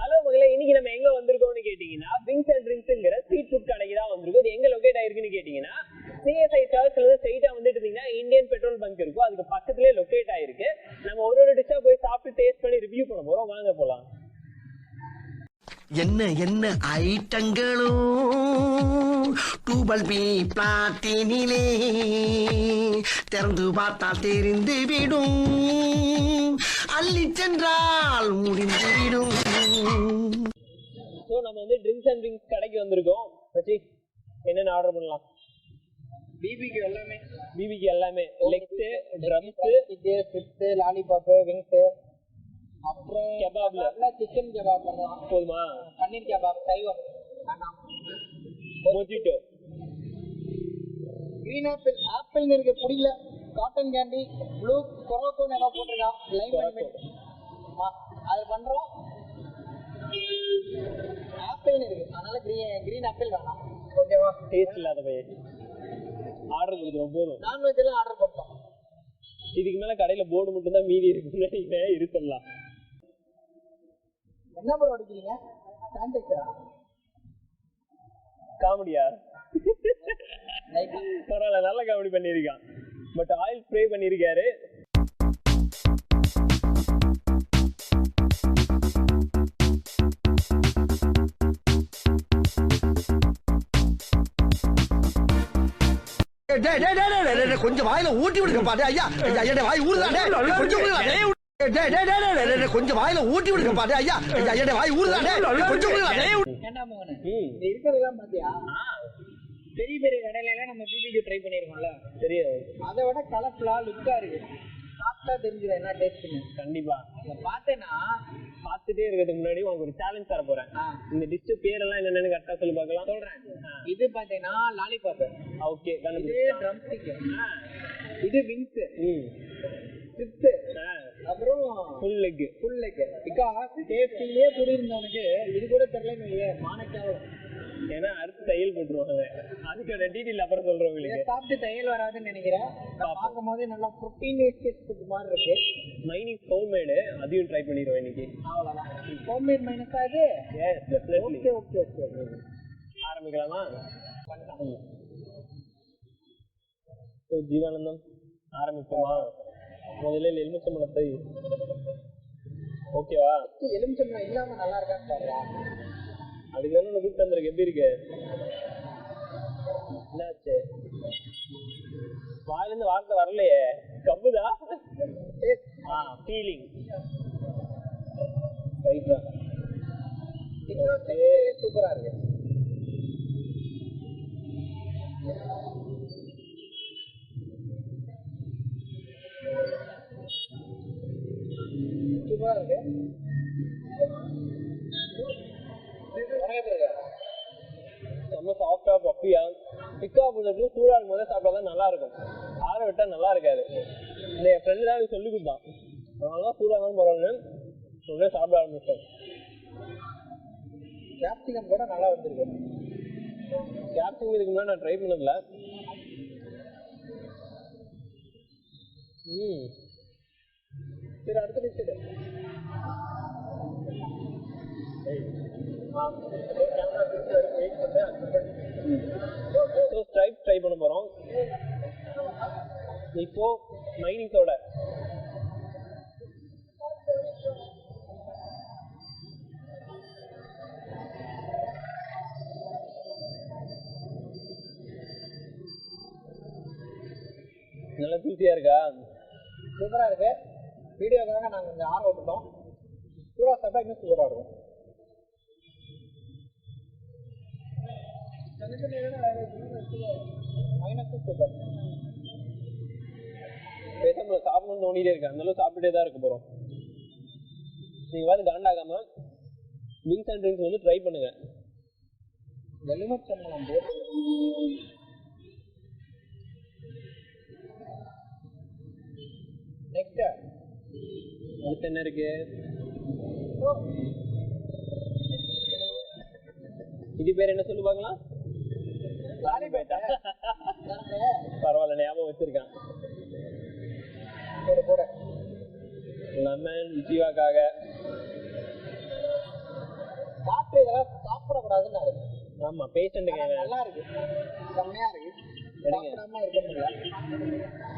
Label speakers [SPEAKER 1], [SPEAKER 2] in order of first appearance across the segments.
[SPEAKER 1] Hello மகளே, இன்னைக்கு நம்ம எங்க வந்திருக்கோம்னு கேட்டீங்கன்னா விங்ஸ் அண்ட் ட்ரிங்க்ஸ்ங்கிற ஸ்ட்ரீட் ஃபுட் கடைக்கு தான் வந்திருக்கோம். இது எங்க லொகேட் ஆயிருக்குன்னு கேட்டீங்கன்னா சிஎஸ்ஐ சர்ச்ல இருந்து ஸ்ட்ரைட்டா வந்துட்டு இருந்தீங்கன்னா இந்தியன் பெட்ரோல் பங்க் இருக்கும், அதுக்கு பக்கத்துலயே லொகேட் ஆயிருக்கு. நம்ம ஒரு டிஷ்ஷா போய் சாப்பிட்டு டேஸ்ட் பண்ணி ரிவ்யூ பண்ண போறோம். வாங்க போலாம்.
[SPEAKER 2] என்ன என்ன ஐட்டங்களும் டூபல் பி பிளாட்டினிலே திறந்து பார்த்தால் தெரிந்து விடும், அள்ளி சென்றால் முடிந்து விடும்.
[SPEAKER 1] ஸோ நம்ம வந்து ட்ரிங்க்ஸ் அண்ட் ட்ரிங்க்ஸ் கடைக்கு வந்திருக்கோம். வச்சு என்னென்ன ஆர்டர் பண்ணலாம்?
[SPEAKER 3] பிபிக்கு
[SPEAKER 1] எல்லாமே legs, drums,
[SPEAKER 3] chips, lollipop, wings, அப்புறம்
[SPEAKER 1] கெபாப்ல
[SPEAKER 3] சிக்கன் கெபாப் பண்ணலாம்.
[SPEAKER 1] போதுமா?
[SPEAKER 3] பன்னீர் கெபாப், சைவம்,
[SPEAKER 1] மொஜிட்டோ,
[SPEAKER 3] கிரீன் ஆப்பிள், ஆப்பிள்னு இருக்கு பிடிக்கல, காட்டன் கேண்டி, ப்ளூ கொரோக்கோன்னு ஏதோ போட்டிருக்கான், லைம் அது பண்றோம். ஆப்பிள்னு இருக்கு, அதனால கிரீன் ஆப்பிள் வேணாம். ஓகேவா?
[SPEAKER 1] டேஸ்ட் இல்லாத பையன் ஆர்டர் கொடுக்குறோம். போதும்.
[SPEAKER 3] நான்வெஜ் எல்லாம் ஆர்டர் போட்டோம்.
[SPEAKER 1] இதுக்கு மேல கடையில போர்டு மட்டும் தான் மீதி இருக்கு, இருக்கலாம்.
[SPEAKER 3] என்ன ப்ரோ அடிக்கிறீங்க? சாண்டிச்சரா
[SPEAKER 1] காமெடியா? பரவாயில்ல, நல்ல காமெடி பண்ணிருக்கான். பட் ஆயில் ஸ்ப்ரே பண்ணிருக்காரு.
[SPEAKER 2] கொஞ்சம் வாயில ஊட்டி விடுங்க பாரு. ஐயா ஐயா வாய் ஊறுதானே, கொஞ்சம் கொஞ்சம் வாயில ஊட்டி விடுங்க பாரு. ஐயா ஐயா வாய் ஊறுதானே, கொஞ்சம்
[SPEAKER 3] என்ன மோகன் இருக்கிறதெல்லாம் பாத்தியா? பெரிய பெரிய கடையில எல்லாம் நம்ம பிபிக்கு ட்ரை பண்ணிருக்கோம்ல,
[SPEAKER 1] தெரியாது.
[SPEAKER 3] அதை விட கலர்ஃபுல்லா லுக்கா இருக்கு. சாப்பிட்டா தெரிஞ்சிடும் என்ன டேஸ்ட்னு.
[SPEAKER 1] கண்டிப்பா
[SPEAKER 3] பார்த்தேன்னா
[SPEAKER 1] பார்த்துட்டே இருக்கிறதுக்கு முன்னாடி உனக்கு ஒரு சேலஞ்ச் தர போறேன். இந்த டிஷ் பேரெல்லாம் என்னன்னு கரெக்டா சொல்லி பார்க்கலாம்.
[SPEAKER 3] சொல்றேன். இது பாத்தீங்கன்னா லாலிபாப்,
[SPEAKER 1] ஓகே.
[SPEAKER 3] இது ட்ரம் ஸ்டிக், இது விங்ஸ், சிப்ஸ், அப்புறம்
[SPEAKER 1] ஃபுல் லெக்.
[SPEAKER 3] பிகாஸ் சேஃப்டிலேயே கூடியிருந்தவனுக்கு இது கூட தெரியல மானக்காவலம்.
[SPEAKER 1] ஏன்னா அடுத்து தையல் போட்டுருவாங்க, அதுக்கான டீட்டெயில் அப்புறம் சொல்றேன் உங்களுக்கு.
[SPEAKER 3] சாப்பிட்டு தையல் வராதுன்னு நினைக்கிறேன். பார்க்கும் போது நல்லா ப்ரோட்டீனியஸ் ஃபுட் மாதிரி இருக்கு.
[SPEAKER 1] மைனஸ் ஹோம்மேடு, அதையும் ட்ரை பண்ணிடுவோம் இன்னைக்கு.
[SPEAKER 3] அவ்வளோதான். ஹோம்மேட் மைனஸா இது?
[SPEAKER 1] Yes definitely.
[SPEAKER 3] ஓகே.
[SPEAKER 1] ஆரம்பிக்கலாமா? ஜீவானந்தம் ஆரம்பிப்போமா? முதலில் எலுமிச்சம்பழத்தை. ஓகேவா?
[SPEAKER 3] எலுமிச்சம்பழம் இல்லாம நல்லா இருக்கான்னு பாருங்க.
[SPEAKER 1] அதுக்கு தானே கூப்பிட்டு வந்திருக்கு. எப்படி இருக்கு? என்னாச்சு? வாயிலிருந்து வார்த்தை வரலையே, கம்புதா? ஃபீலிங் ரைட்டா?
[SPEAKER 3] சூப்பரா இருக்கு. சூப்பரா இருக்கு.
[SPEAKER 1] ரொம்ப சாஃப்டா பஃபியா பிக்கா புதுக்கு சூடா இருக்கும் போதே சாப்பிட்டாதான் நல்லா இருக்கும். ஆற விட்டா நல்லா இருக்காது. இந்த என் ஃப்ரெண்டு தான் எனக்கு சொல்லி கொடுத்தான். அதனால சூடா இருந்தாலும் பரவாயில்ல உடனே சாப்பிட ஆரம்பிச்சேன்.
[SPEAKER 3] கேப்சிகம் கூட நல்லா வந்திருக்கு.
[SPEAKER 1] கேப்சிகம் இதுக்கு முன்னாடி நான் ட்ரை பண்ணதில்ல.
[SPEAKER 3] சரி, அடுத்த டிஷ்
[SPEAKER 1] ஸ்ட்ரைப் ட்ரை பண்ண போறோம். இப்போ மைனிஸோட நல்லா தூசியா இருக்கா?
[SPEAKER 3] சூப்பரா இருக்கு. வீடியோக்காக நாங்க கொஞ்சம் ஆர்வம் விட்டுட்டோம். சூடா சாப்பிட்டா இன்னும் சூப்பரா இருக்கும். சூப்பர்.
[SPEAKER 1] பேசாம சாப்பிடணும்னு தோணிட்டே இருக்கு. அந்த அளவு சாப்பிட்டுட்டே தான் இருக்க போறோம். நீங்க வந்து காண்டாகாம விங்ஸ் அண்ட் ட்ரிங்க்ஸ் வந்து ட்ரை பண்ணுங்க.
[SPEAKER 3] எலுமிச்சம்பழம் போட்டு நெக்ஸ்ட்
[SPEAKER 1] அடுத்து என்ன இருக்கு? இது பேர் என்ன சொல்லு பார்க்கலாம்? பரவாயில்ல, ஞாபகம் வச்சிருக்கான்.
[SPEAKER 3] போட
[SPEAKER 1] லெமன் ஜீவாக்காக
[SPEAKER 3] சாப்பிடக்கூடாதுன்னு இருக்கு.
[SPEAKER 1] ஆமா பேஷண்ட்டுங்க
[SPEAKER 3] நல்லா இருக்கு, செம்மையா இருக்கு, சாப்பிடாம இருக்க முடியல.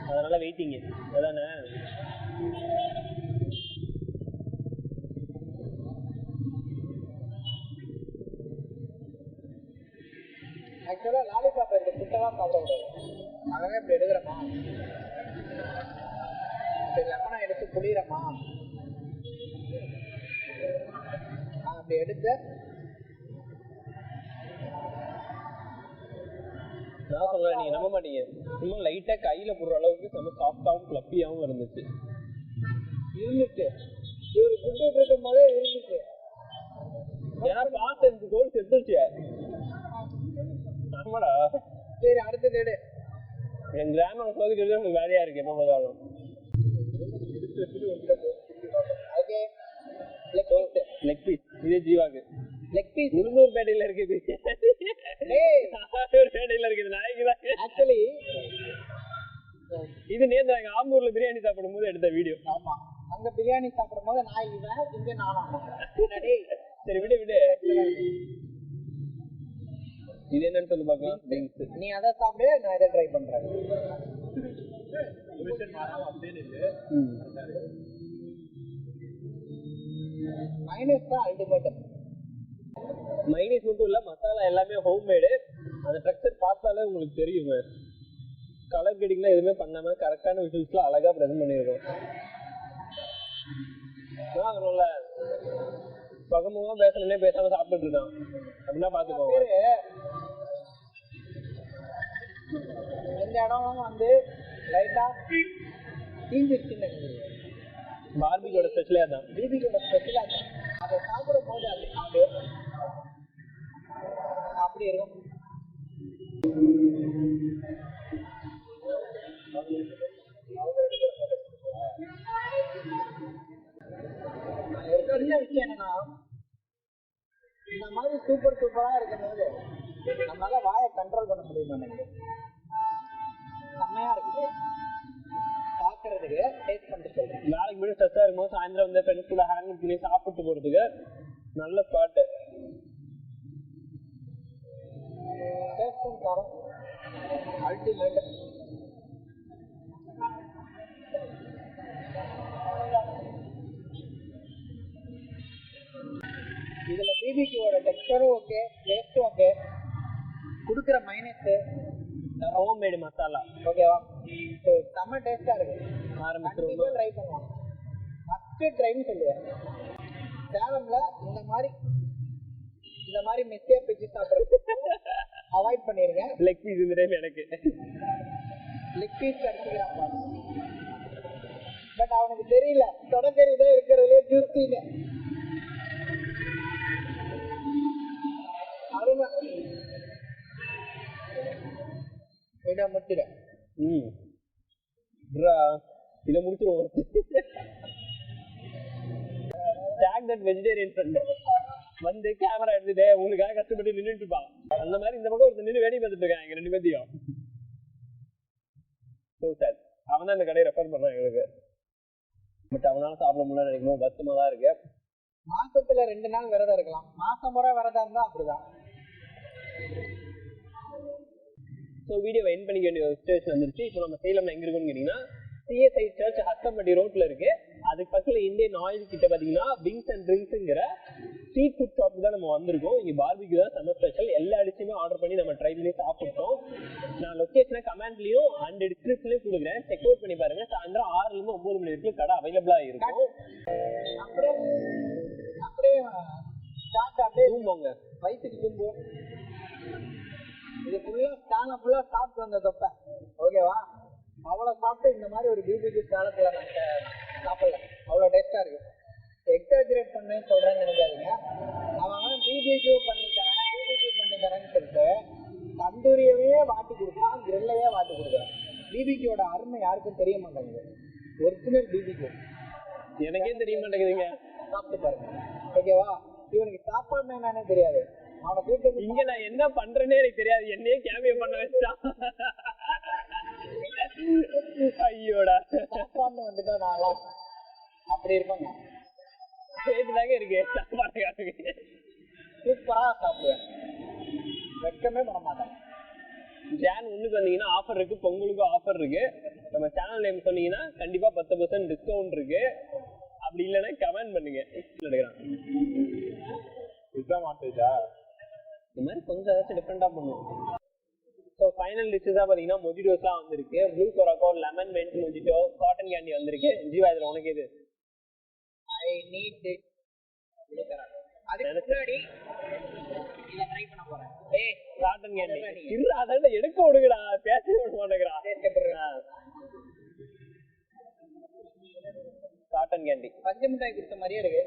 [SPEAKER 1] அதனால வெயிட்டிங் அதானே.
[SPEAKER 3] ஆக்சுவலா லாலிபாப் இருக்கு, சுத்தமாக சாப்பிடக்கூடாது. அதனால இப்படி எடுக்கிறோமா, இப்படி லெமனை எடுத்து புளிகிறோமா, அப்படி எடுத்து
[SPEAKER 1] நான் சொல்றேன், நீங்க நம்ப மாட்டீங்க, சும்மா லைட்டா கையில போடுற அளவுக்கு செம்ம சாஃப்டாவும் ஃப்ளப்பியாவும் இருந்துச்சு.
[SPEAKER 3] இவரு குடிச்சிட்டு இருக்கும் போதே இருந்துச்சு.
[SPEAKER 1] ஏன்னா பார்த்து கோல் செத்துருச்சு. ஆமாடா.
[SPEAKER 3] சரி அடுத்தது எடு.
[SPEAKER 1] என் கிராமம் சோதிக்கிறது உங்களுக்கு வேலையா இருக்கு எப்ப பார்த்தாலும்.
[SPEAKER 3] ஓகே,
[SPEAKER 1] லெக் பீஸ் இதே ஜீவாக்கு.
[SPEAKER 3] லெக் பீஸ்
[SPEAKER 1] முருங்கூர்பேட்டையில இருக்குது, பேட்டையில இருக்குது நாய்க்குதான்.
[SPEAKER 3] ஆக்சுவலி
[SPEAKER 1] இது நேற்று நாங்க ஆம்பூர்ல பிரியாணி சாப்பிடும் போது எடுத்த வீடியோ.
[SPEAKER 3] ஆமா, அங்க பிரியாணி சாப்பிடும் போது நான் இவன் இங்க நானா.
[SPEAKER 1] சரி விடு விடு. இது என்னன்னு சொல்லி பார்க்கலாம்.
[SPEAKER 3] நீ அதை சாப்பிடு, நான் இதை ட்ரை பண்றேன். மைனஸ் தான் அல்டிமேட்.
[SPEAKER 1] மைனஸ் மட்டும் இல்ல, மசாலா எல்லாமே ஹோம்மேடு. அந்த ஸ்ட்ரக்சர் பார்த்தாலே உங்களுக்கு தெரியும். கலர் கிரேடிங்லாம் எதுவுமே பண்ணாம கரெக்டான விஷயத்துல அழகா ப்ரெசென்ட் பண்ணிருக்கோம். அதனால பகமுகமா பேசணுன்னே பேசாம சாப்பிட்டு இருக்கான் அப்படின்னா பாத்துக்கோங்க.
[SPEAKER 3] இந்த இடம் வந்து லைட்டா தீஞ்சிருச்சுன்னு
[SPEAKER 1] பார்பிக்யூட ஸ்பெஷலே அதான்.
[SPEAKER 3] பிபிக்யூட ஸ்பெஷலே அதான். அதை சாப்பிடும் போது அப்படி இருக்கும். ஒரு சின்ன விஷயம் என்னன்னா, இந்த மாதிரி சூப்பர் சூப்பரா இருக்கும்போது நம்மளால வாயை கண்ட்ரோல் பண்ண முடியுமா? செம்மையா இருக்கு பாக்குறதுக்கு, டேஸ்ட் பண்ணிட்டு சொல்றேன்.
[SPEAKER 1] நாளைக்கு போய் ஸ்ட்ரெஸ்ஸா இருக்கும்போது சாயந்தரம் வந்து ஃப்ரெண்ட்ஸ் கூட ஹேங் அவுட் பண்ணி சாப்பிட்டு போறதுக்கு நல்ல ஸ்பாட்டு.
[SPEAKER 3] டேஸ்டும் தரம் அல்டிமேட். இதுல பிபிக்யூவோட டெக்ஸ்டரும் ஓகே, டேஸ்டும் ஓகே, குடுக்குற மைனஸ்
[SPEAKER 1] ஹோம்மேடு மசாலா
[SPEAKER 3] ஓகேவா. ஸோ செம்ம டேஸ்டா இருக்கு.
[SPEAKER 1] ஆரம்பிச்சிருவோம்.
[SPEAKER 3] ட்ரை பண்ணுவோம், ஃபர்ஸ்ட் ட்ரைன்னு சொல்லுவேன். சேலம்ல இந்த மாதிரி மெஸ்ஸியா பிச்சு சாப்பிட்றது அவாய்ட் பண்ணிருங்க.
[SPEAKER 1] லெக் பீஸ் இந்த டைம் எனக்கு
[SPEAKER 3] லெக் பீஸ் அடிச்சுக்கிறான். பட் அவனுக்கு தெரியல தொடக்கறி தான் இருக்கிறதுலே ஜூஸின்னு. அருமை. இதை முடிச்சிட.
[SPEAKER 1] இதை முடிச்சிருவோம். டேக் தட் வெஜிடேரியன் ஃப்ரெண்ட் வந்து கேமரா எடுத்துட்டு உங்களுக்காக கஷ்டப்பட்டு நின்றுட்டு இருப்பான். அந்த மாதிரி இந்த பக்கம் ஒருத்தர் நின்று வேடி பார்த்துட்டு இருக்காங்க எங்க 2 பேர்த்தையும். அவன் தான் இந்த கடையை ரெஃபர் பண்றான் எங்களுக்கு. பட் அவனால சாப்பிட முடியல நினைக்கும் போது கஷ்டமா தான் இருக்கு.
[SPEAKER 3] மாசத்துல 2 நாள் விரதம் இருக்கலாம், மாசம் முறை விரதம் இருந்தா அப்படிதான்.
[SPEAKER 1] ஸோ வீடியோவை எண்ட் பண்ணிக்க வேண்டிய ஒரு சிச்சுவேஷன் வந்துருச்சு. இப்போ நம்ம சேலம்ல எங்க இருக்குன்னு கேட்டீங்கன்னா சிஎஸ்ஐ சர்ச் ஹஸ்தம்பட்டி ரோட்ல இருக்கு. அதுக்கு பக்கத்துல இந்தியன் ஆயில் கிட்ட பாத்தீங்கன்னா விங்ஸ் அண்ட் ட்ரிங்க்ஸ்ங்கிற ஸ்ட்ரீட் ஃபுட் ஷாப்புக்கு தான் நம்ம வந்திருக்கோம். இங்க பார்பிக்யூ தான் செம்ம ஸ்பெஷல். எல்லா டிஷ்ஷுமே ஆர்டர் பண்ணி நம்ம ட்ரை பண்ணி சாப்பிட்டோம். நான் லொகேஷனை கமெண்ட்லயும் அண்ட் டிஸ்கிரிப்ஷன்லயும் கொடுக்குறேன், செக் அவுட் பண்ணி பாருங்க. சாயந்தரம் 6 to 9 மணி வரைக்கும் கடை அவைலபிளா இருக்கும்.
[SPEAKER 3] அப்படியே
[SPEAKER 1] தூம்போங்க,
[SPEAKER 3] வயிற்றுக்கு தும்பு. இது ஃபுல்லா சாப்பிட்டு வந்த தொப்பை ஓகேவா. அவ்வளவு சாப்பிட்டு இந்த மாதிரி ஒரு பிபிக்யூ ஸ்டாலத்துல நான் சாப்பிடல. அவ்வளவு டேஸ்டா இருக்கு. எக்ஸாஜரேட் பண்ணு சொல்றேன்னு நினைக்காதீங்க. அவன் பிபிக்யூ பண்ணி தரேன்னு சொல்லிட்டு தந்தூரியவே வாட்டி கொடுப்பான், கிரில்லையே வாட்டி கொடுக்குறான். பிபிக்யூட அருமை யாருக்கும் தெரிய மாட்டேங்குது. ஒரிஜினல் பிபிக்யூ
[SPEAKER 1] எனக்கே தெரிய மாட்டேங்குதுங்க.
[SPEAKER 3] சாப்பிட்டு பாருங்க ஓகேவா. இவனுக்கு சாப்பாடு என்னன்னே தெரியாது. அவனை கூப்பிட்டு
[SPEAKER 1] இங்க நான் என்ன பண்றேன்னே எனக்கு தெரியாது, என்னையே கேமியோ பண்ண வச்சான். ஐயோடா,
[SPEAKER 3] சாப்பாடுன்னு வந்துட்டா நான்லாம் அப்படி இருப்பாங்க.
[SPEAKER 1] கேட்டுதாங்க இருக்கு சாப்பாடு.
[SPEAKER 3] சூப்பரா சாப்பிடுவேன். டிஸ்கமே பண்ண மாட்டாங்க.
[SPEAKER 1] ஜான் 1க்கு வந்தீங்கன்னா ஆஃபர் இருக்கு, பொங்கலுக்கும் ஆஃபர் இருக்கு. நம்ம சேனல் நேம் சொன்னீங்கன்னா கண்டிப்பா 10% டிஸ்கவுண்ட் இருக்கு. அப்படி இல்லைன்னா கமெண்ட் பண்ணுங்க. எடுக்கிறான் இந்த மாதிரி கொஞ்சம் ஏதாச்சும் டிஃப்ரெண்டா பண்ணுவோம். ஸோ ஃபைனல் டிஷ்ஷஸாக பார்த்தீங்கன்னா மொஜிட்டோஸ்லாம் வந்திருக்கு. Blue curacao, lemon mint mojito, cotton candy வந்திருக்கு. ஜீவா இதில் உனக்கு எது?
[SPEAKER 3] I need it. அதுக்கு முன்னாடி இதை ட்ரை பண்ண போறேன்.
[SPEAKER 1] காட்டன் கேண்டி இல்ல, அதான் எடுக்க விடுங்கடா, பேச விட மாட்டேங்கிறா. காட்டன் கேண்டி
[SPEAKER 3] பஞ்சு மிட்டாய் கொடுத்த மாதிரியே இருக்கு.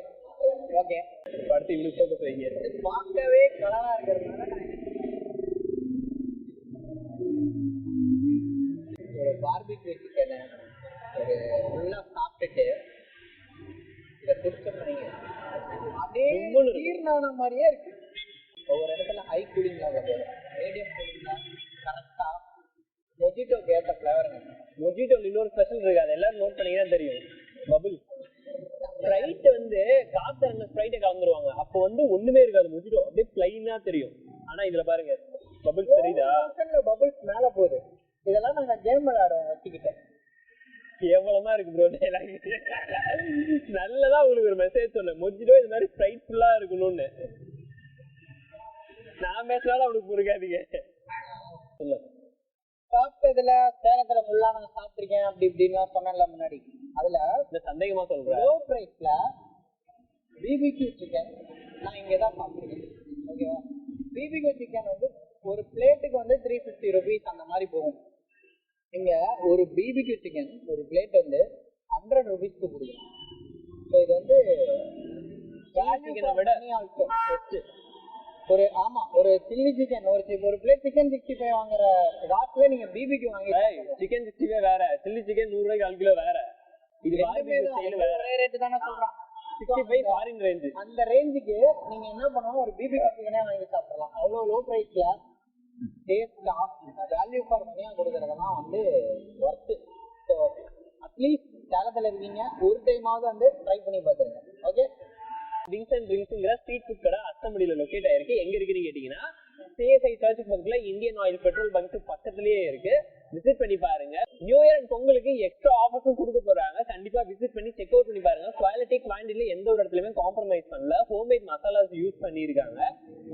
[SPEAKER 3] ஓகே,
[SPEAKER 1] அடுத்து இவனுக்கு ஃபோக்கஸ் வைங்க.
[SPEAKER 3] பார்க்கவே கலரா இருக்கிறதுனால ஒரு பார்பிக்யூ சிக்கனை ஒரு ஃபுல்லா சாப்பிட்டுட்டு இதை குடிச்சோம்னீங்க அப்படியே ஜீரணான மாதிரியே இருக்கு. ஒவ்வொரு இடத்துல ஹை கூலிங்ல வரும், மீடியம் கூலிங்ல கரெக்டா மொஜிட்டோக்கு ஏற்ற ஃபிளவருங்க.
[SPEAKER 1] மொஜிட்டோ இன்னொரு ஸ்பெஷல் இருக்கு, அது எல்லாரும் நோட் பண்ணீங்கன்னா தெரியும். பபிள் ஸ்ப்ரைட் வந்து காத்து ஸ்ப்ரைட்டை கலந்துருவாங்க, அப்போ வந்து ஒண்ணுமே இருக்காது. மொஜிட்டோ அப்படியே பிளைனா தெரியும். ஆனா இதுல பாருங்க பபிள்ஸ் தெரியுதா?
[SPEAKER 3] பபிள்ஸ் மேல போகுது. இதெல்லாம் நாங்க கேம் விளையாடுவோம் வச்சுக்கிட்டேன்.
[SPEAKER 1] கேவலமா இருக்கு ப்ரோ டைலாக். நல்லதா உங்களுக்கு ஒரு மெசேஜ் சொன்னேன், மொஜிட்டோ இது மாதிரி ஸ்ப்ரைட் ஃபுல்லா இருக்கணும்னு. நான் பேசினாலும் அவனுக்கு புரியாதீங்க.
[SPEAKER 3] சாப்பிட்டதுல சேலத்துல ஃபுல்லா நான் சாப்பிட்டிருக்கேன் அப்படி இப்படின்னு சொன்னேன்ல முன்னாடி. அதுல
[SPEAKER 1] இந்த சந்தேகமா சொல்றேன்,
[SPEAKER 3] லோ பிரைஸ்ல பிபிக்யூ சிக்கன் நான் இங்கதான் சாப்பிட்டிருக்கேன். ஓகேவா? பிபிக்யூ சிக்கன் வந்து ஒரு பிளேட்டுக்கு வந்து 350 rupees அந்த மாதிரி போகும். இங்க ஒரு பிபிக்யூ சிக்கன் ஒரு பிளேட் வந்து 100 rupees கொடுக்கலாம். ஸோ இது வந்து ஒரு ஆமா ஒரு சில்லி சிக்கன் ஒரு பிளேட் சிக்கன் 65 வாங்குற காசுல நீங்க பிபிக்யூ வாங்கி.
[SPEAKER 1] சிக்கன் 65 வேற, சில்லி சிக்கன் 100 ரூபாய்க்கு 1 கிலோ வேற. இது
[SPEAKER 3] ஒரே ரேட்டு தானே சொல்றான்.
[SPEAKER 1] 65 ஃபாரின் ரேஞ்ச்.
[SPEAKER 3] அந்த ரேஞ்சுக்கு நீங்க என்ன பண்ணணும், ஒரு பிபிக்யூ சிக்கனே வாங்கி சாப்பிடலாம். அவ்வளவு லோ பிரைஸ்ல டேஸ்டா வேல்யூ ஃபார் மணியா கொடுக்கறதெல்லாம் வந்து ஒர்த்து. ஸோ அட்லீஸ்ட் சேலத்துல இருக்கீங்க, ஒரு டைமாவது வந்து ட்ரை பண்ணி பார்த்துருங்க. ஓகே,
[SPEAKER 1] விங்ஸ் அண்ட் ட்ரிங்க்ஸ்ங்கிற ஸ்ட்ரீட் ஃபுட் கடை அஸ்தம்படியில லொக்கேட் ஆயிருக்கு. எங்க இருக்குன்னு கேட்டீங்கன்னா சிஎஸ்ஐ சர்ச் பக்கத்துல இந்தியன் ஆயில் பெட்ரோல் பங்க் பக்கத்துலயே இருக்கு. விசிட் பண்ணி பாருங்க. நியூ இயர் அண்ட் பொங்கலுக்கு எக்ஸ்ட்ரா ஆஃபர்ஸும் கொடுக்க போறாங்க. கண்டிப்பா விசிட் பண்ணி செக் அவுட் பண்ணி பாருங்க. குவாலிட்டி குவான்டிட்டில எந்த ஒரு இடத்துலயுமே காம்ப்ரமைஸ் பண்ணல. ஹோம்மேட் மசாலாஸ் யூஸ் பண்ணிருக்காங்க.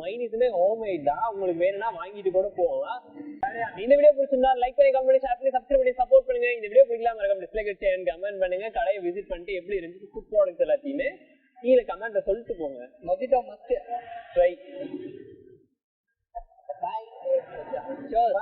[SPEAKER 1] மைனீஸுமே ஹோம்மேட் தான். உங்களுக்கு வேணும்னா வாங்கிட்டு கூட போகலாம். இந்த வீடியோ பிடிச்சிருந்தா லைக் பண்ணி, கமெண்ட் பண்ணி, ஷேர் பண்ணி, சப்ஸ்கிரைப் பண்ணி சப்போர்ட் பண்ணுங்க. இந்த வீடியோ பிடிக்கலாம் மறக்காம டிஸ்லைக் அடிச்சு கமெண்ட் பண்ணுங்க. கடையை விசிட் பண்ணிட்டு எப்படி இருந்துச்சு ஃபுட் ப்ராடக்ட்ஸ் எல்லாத்தையுமே கீழே கமெண்ட்ல சொல்லிட்டு போங்க.
[SPEAKER 3] Mojito must
[SPEAKER 1] try.
[SPEAKER 3] Bye.
[SPEAKER 1] Cheers.